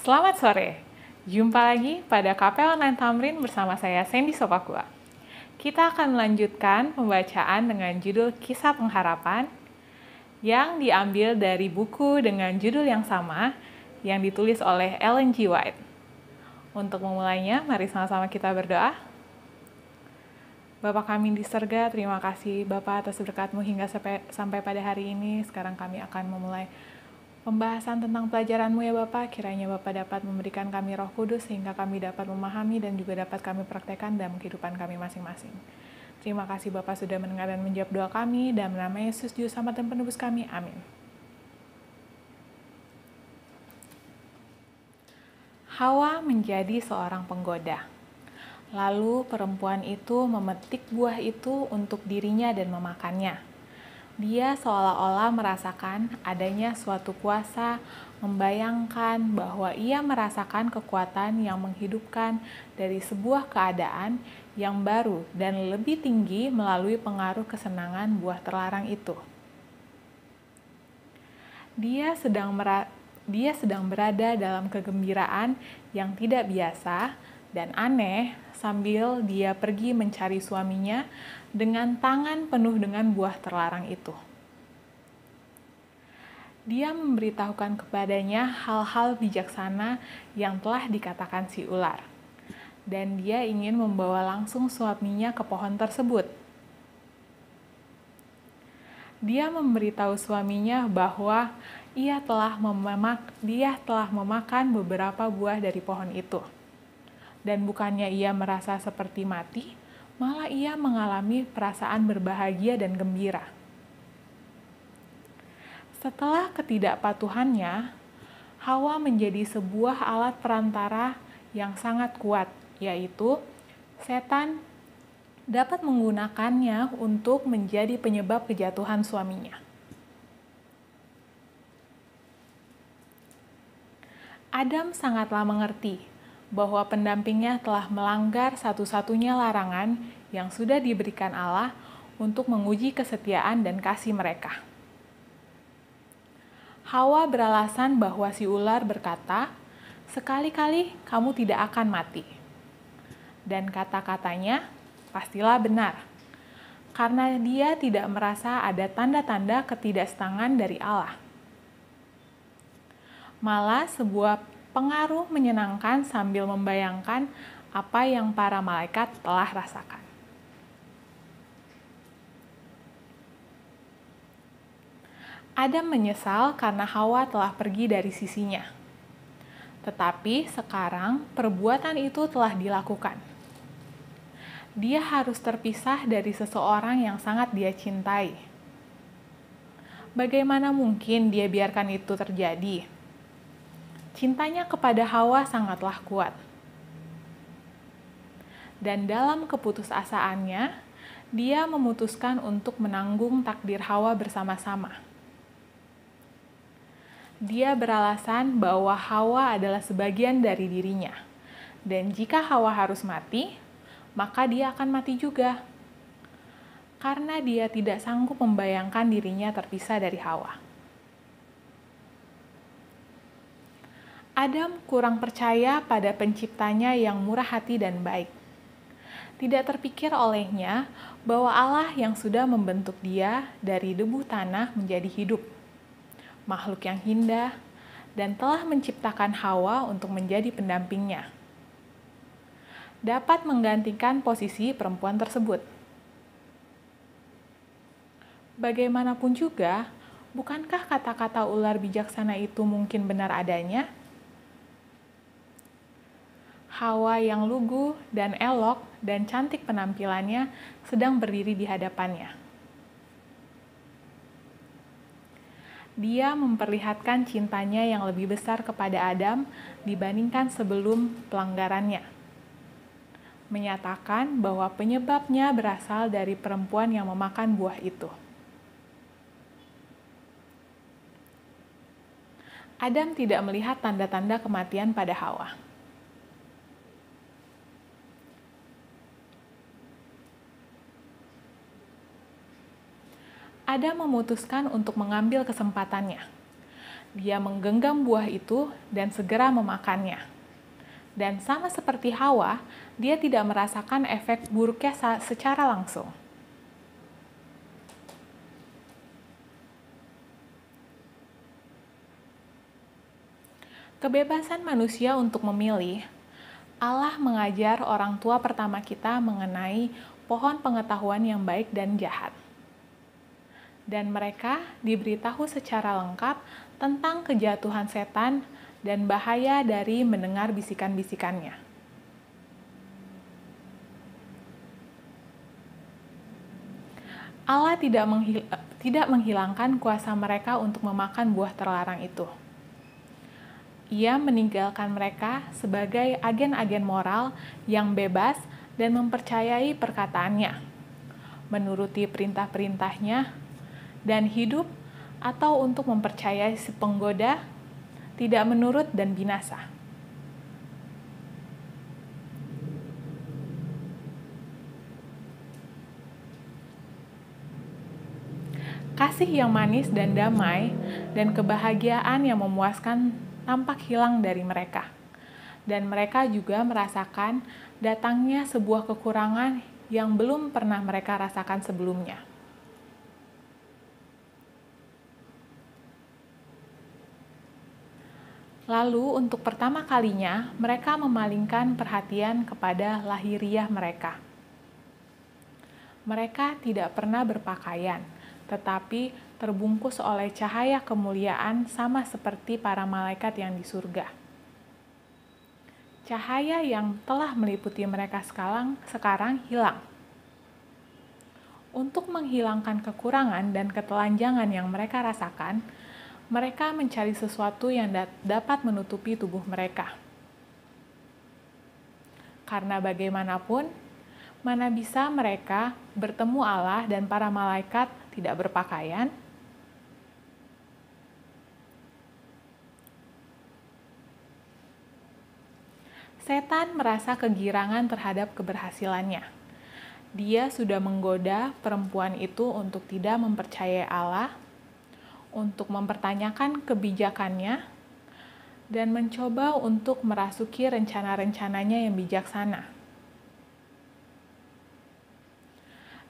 Selamat sore, jumpa lagi pada KP Online Tamrin bersama saya Sandy Sopakua. Kita akan melanjutkan pembacaan dengan judul Kisah Pengharapan yang diambil dari buku dengan judul yang sama yang ditulis oleh Ellen G. White. Untuk memulainya, mari sama-sama kita berdoa. Bapa kami di surga, terima kasih Bapa atas berkat-Mu hingga sampai pada hari ini. Sekarang kami akan memulai pembahasan tentang pelajaran-Mu ya Bapak. Kiranya Bapak dapat memberikan kami Roh Kudus sehingga kami dapat memahami dan juga dapat kami praktekkan dalam kehidupan kami masing-masing. Terima kasih Bapak sudah mendengar dan menjawab doa kami. Dalam nama Yesus, Juru Selamat dan Penebus kami. Amin. Hawa menjadi seorang penggoda. Lalu perempuan itu memetik buah itu untuk dirinya dan memakannya. Dia seolah-olah merasakan adanya suatu kuasa, membayangkan bahwa ia merasakan kekuatan yang menghidupkan dari sebuah keadaan yang baru dan lebih tinggi melalui pengaruh kesenangan buah terlarang itu. Dia sedang berada dalam kegembiraan yang tidak biasa dan aneh sambil dia pergi mencari suaminya dengan tangan penuh dengan buah terlarang itu. Dia memberitahukan kepadanya hal-hal bijaksana yang telah dikatakan si ular. Dan dia ingin membawa langsung suaminya ke pohon tersebut. Dia memberitahu suaminya bahwa dia telah memakan beberapa buah dari pohon itu. Dan bukannya ia merasa seperti mati, malah ia mengalami perasaan berbahagia dan gembira. Setelah ketidakpatuhannya, Hawa menjadi sebuah alat perantara yang sangat kuat, yaitu setan dapat menggunakannya untuk menjadi penyebab kejatuhan suaminya. Adam sangatlah mengerti bahwa pendampingnya telah melanggar satu-satunya larangan yang sudah diberikan Allah untuk menguji kesetiaan dan kasih mereka. Hawa beralasan bahwa si ular berkata, "Sekali-kali kamu tidak akan mati." Dan kata-katanya pastilah benar, karena dia tidak merasa ada tanda-tanda ketidaksetangan dari Allah. Malah sebuah pengaruh menyenangkan sambil membayangkan apa yang para malaikat telah rasakan. Adam menyesal karena Hawa telah pergi dari sisinya. Tetapi sekarang perbuatan itu telah dilakukan. Dia harus terpisah dari seseorang yang sangat dia cintai. Bagaimana mungkin dia biarkan itu terjadi? Cintanya kepada Hawa sangatlah kuat. Dan dalam keputusasaannya, dia memutuskan untuk menanggung takdir Hawa bersama-sama. Dia beralasan bahwa Hawa adalah sebagian dari dirinya. Dan jika Hawa harus mati, maka dia akan mati juga. Karena dia tidak sanggup membayangkan dirinya terpisah dari Hawa. Adam kurang percaya pada penciptanya yang murah hati dan baik. Tidak terpikir olehnya bahwa Allah yang sudah membentuk dia dari debu tanah menjadi hidup, makhluk yang indah, dan telah menciptakan Hawa untuk menjadi pendampingnya, dapat menggantikan posisi perempuan tersebut. Bagaimanapun juga, bukankah kata-kata ular bijaksana itu mungkin benar adanya? Hawa yang lugu dan elok dan cantik penampilannya sedang berdiri di hadapannya. Dia memperlihatkan cintanya yang lebih besar kepada Adam dibandingkan sebelum pelanggarannya. Menyatakan bahwa penyebabnya berasal dari perempuan yang memakan buah itu. Adam tidak melihat tanda-tanda kematian pada Hawa. Adam memutuskan untuk mengambil kesempatannya. Dia menggenggam buah itu dan segera memakannya. Dan sama seperti Hawa, dia tidak merasakan efek buruknya secara langsung. Kebebasan manusia untuk memilih, Allah mengajar orang tua pertama kita mengenai pohon pengetahuan yang baik dan jahat. Dan mereka diberitahu secara lengkap tentang kejatuhan setan dan bahaya dari mendengar bisikan-bisikannya. Allah tidak menghilangkan kuasa mereka untuk memakan buah terlarang itu. Ia meninggalkan mereka sebagai agen-agen moral yang bebas dan mempercayai perkataannya, menuruti perintah-perintahnya, dan hidup atau untuk mempercayai si penggoda tidak menurut dan binasa. Kasih yang manis dan damai dan kebahagiaan yang memuaskan tampak hilang dari mereka. Dan mereka juga merasakan datangnya sebuah kekurangan yang belum pernah mereka rasakan sebelumnya. Lalu untuk pertama kalinya mereka memalingkan perhatian kepada lahiriah mereka. Mereka tidak pernah berpakaian, tetapi terbungkus oleh cahaya kemuliaan sama seperti para malaikat yang di surga. Cahaya yang telah meliputi mereka sekarang hilang. Untuk menghilangkan kekurangan dan ketelanjangan yang mereka rasakan, mereka mencari sesuatu yang dapat menutupi tubuh mereka. Karena bagaimanapun, mana bisa mereka bertemu Allah dan para malaikat tidak berpakaian? Setan merasa kegirangan terhadap keberhasilannya. Dia sudah menggoda perempuan itu untuk tidak mempercayai Allah, untuk mempertanyakan kebijakannya, dan mencoba untuk merasuki rencana-rencananya yang bijaksana.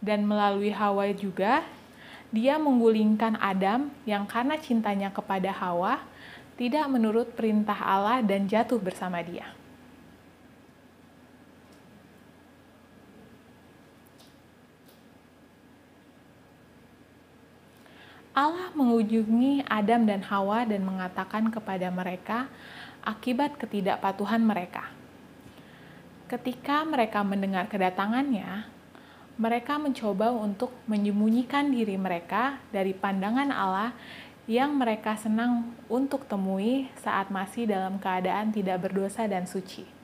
Dan melalui Hawa juga, dia menggulingkan Adam yang karena cintanya kepada Hawa, tidak menurut perintah Allah dan jatuh bersama dia. Allah mengunjungi Adam dan Hawa dan mengatakan kepada mereka akibat ketidakpatuhan mereka. Ketika mereka mendengar kedatangannya, mereka mencoba untuk menyembunyikan diri mereka dari pandangan Allah yang mereka senang untuk temui saat masih dalam keadaan tidak berdosa dan suci.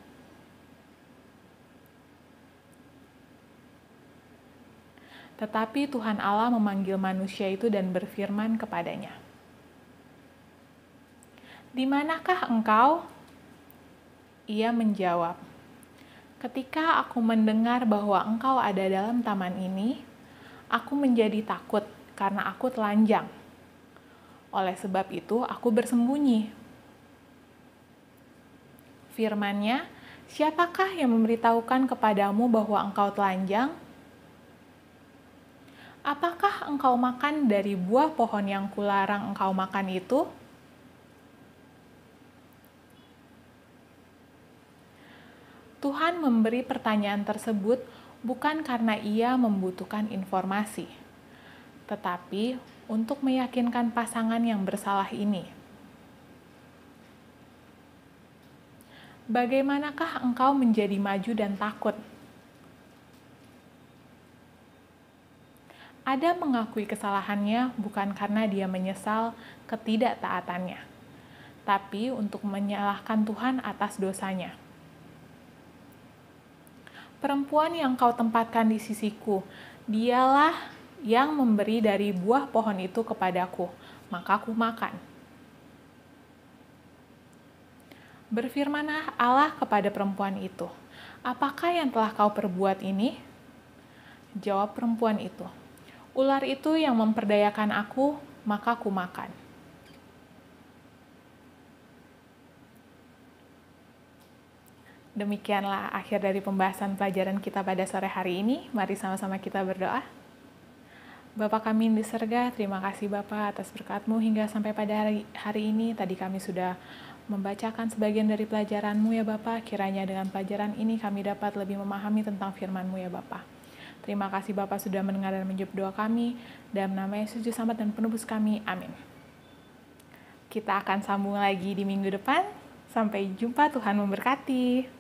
Tetapi Tuhan Allah memanggil manusia itu dan berfirman kepadanya, "Di manakah engkau?" Ia menjawab, "Ketika aku mendengar bahwa engkau ada dalam taman ini, aku menjadi takut karena aku telanjang. Oleh sebab itu aku bersembunyi." Firman-Nya, "Siapakah yang memberitahukan kepadamu bahwa engkau telanjang? Apakah engkau makan dari buah pohon yang kularang engkau makan itu?" Tuhan memberi pertanyaan tersebut bukan karena ia membutuhkan informasi, tetapi untuk meyakinkan pasangan yang bersalah ini. Bagaimanakah engkau menjadi maju dan takut? Adam mengakui kesalahannya bukan karena dia menyesal ketidaktaatannya, tapi untuk menyalahkan Tuhan atas dosanya. "Perempuan yang kau tempatkan di sisiku, dialah yang memberi dari buah pohon itu kepadaku, maka aku makan." Berfirmanlah Allah kepada perempuan itu, "Apakah yang telah kau perbuat ini?" Jawab perempuan itu, "Ular itu yang memperdayakan aku, maka aku makan." Demikianlah akhir dari pembahasan pelajaran kita pada sore hari ini. Mari sama-sama kita berdoa. Bapa kami di surga, terima kasih Bapa atas berkat-Mu hingga sampai pada hari ini. Tadi kami sudah membacakan sebagian dari pelajaran-Mu ya Bapa. Kiranya dengan pelajaran ini kami dapat lebih memahami tentang firman-Mu ya Bapa. Terima kasih Bapa sudah mendengar dan menjawab doa kami. Dalam nama Yesus Juru Selamat dan Penebus kami. Amin. Kita akan sambung lagi di minggu depan. Sampai jumpa, Tuhan memberkati.